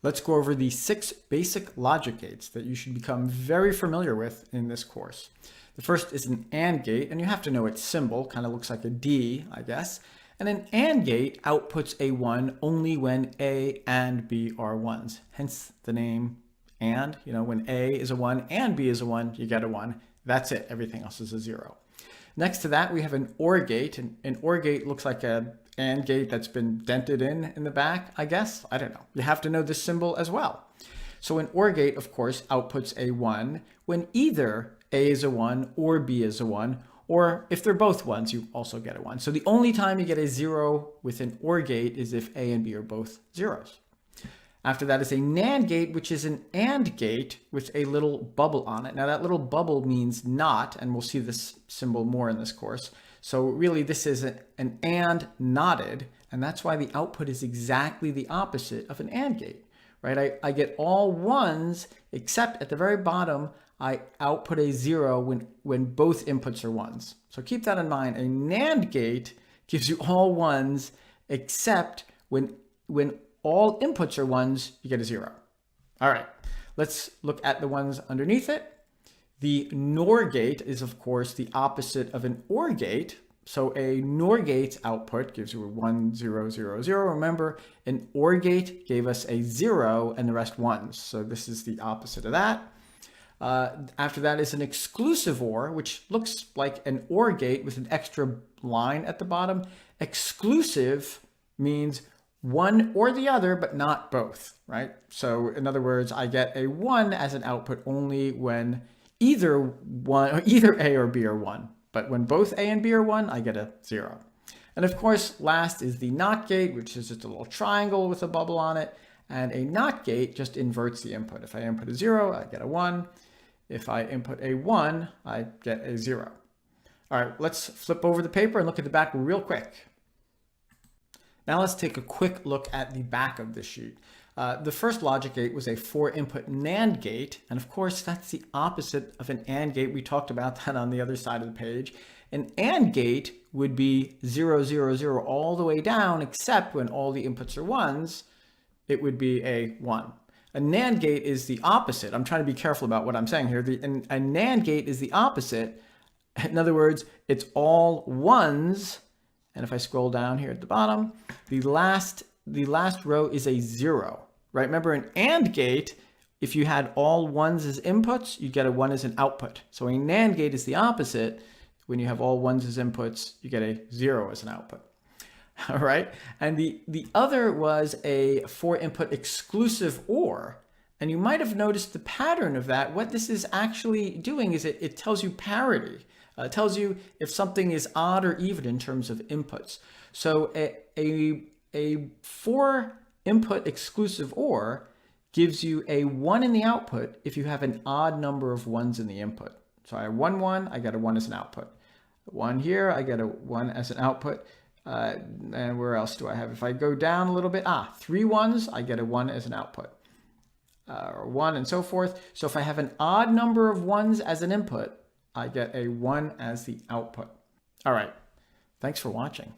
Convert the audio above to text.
Let's go over the 6 basic logic gates that you should become very familiar with in this course. The first is an AND gate, and you have to know its symbol. Kind of looks like a D, I guess. And an AND gate outputs a 1 only when A and B are 1s. Hence the name AND. You know, when A is a 1 and B is a 1, you get a 1. That's it. Everything else is a 0. Next to that, we have an OR gate. And an OR gate looks like a AND gate that's been dented in the back, I guess. I don't know. You have to know this symbol as well. So an OR gate, of course, outputs a 1 when either A is a 1 or B is a 1, or if they're both 1s, you also get a 1. So the only time you get a 0 with an OR gate is if A and B are both 0s. After that is a NAND gate, which is an AND gate with a little bubble on it. Now that little bubble means not, and we'll see this symbol more in this course. So really this is an AND knotted, and that's why the output is exactly the opposite of an AND gate, right? I get all 1s, except at the very bottom, I output a 0 when both inputs are 1s. So keep that in mind. A NAND gate gives you all 1s, except when all inputs are 1s, you get a 0. All right, let's look at the ones underneath it. The NOR gate is, of course, the opposite of an OR gate. So a NOR gate's output gives you a 1, 0, 0, 0. Remember, an OR gate gave us a 0 and the rest 1s. So this is the opposite of that. After that is an exclusive OR, which looks like an OR gate with an extra line at the bottom. Exclusive means one or the other, but not both, right? So in other words, I get a 1 as an output only when either A or B are 1. But when both A and B are 1, I get a 0. And of course, last is the NOT gate, which is just a little triangle with a bubble on it. And a NOT gate just inverts the input. If I input a 0, I get a 1. If I input a 1, I get a 0. All right, let's flip over the paper and look at the back real quick. Now let's take a quick look at the back of the sheet. The first logic gate was a 4-input NAND gate, and of course that's the opposite of an AND gate. We talked about that on the other side of the page. An AND gate would be 0, 0, 0 all the way down, except when all the inputs are 1s, it would be a 1. A NAND gate is the opposite. I'm trying to be careful about what I'm saying here. A NAND gate is the opposite. In other words, it's all 1s. And if I scroll down here at the bottom, the last row is a 0, right? Remember, an AND gate, if you had all 1s as inputs, you get a 1 as an output. So a NAND gate is the opposite. When you have all 1s as inputs, you get a 0 as an output. All right. And the other was a 4-input exclusive OR. And you might have noticed the pattern of that. What this is actually doing is it tells you parity. It tells you if something is odd or even in terms of inputs. So a 4-input exclusive OR gives you a 1 in the output if you have an odd number of 1s in the input. So I have 1, 1, I get a 1 as an output. 1 here, I get a 1 as an output. And where else do I have? If I go down a little bit, 3 1s, I get a 1 as an output. Or 1 and so forth. So if I have an odd number of 1s as an input, I get a 1 as the output. All right. Thanks for watching.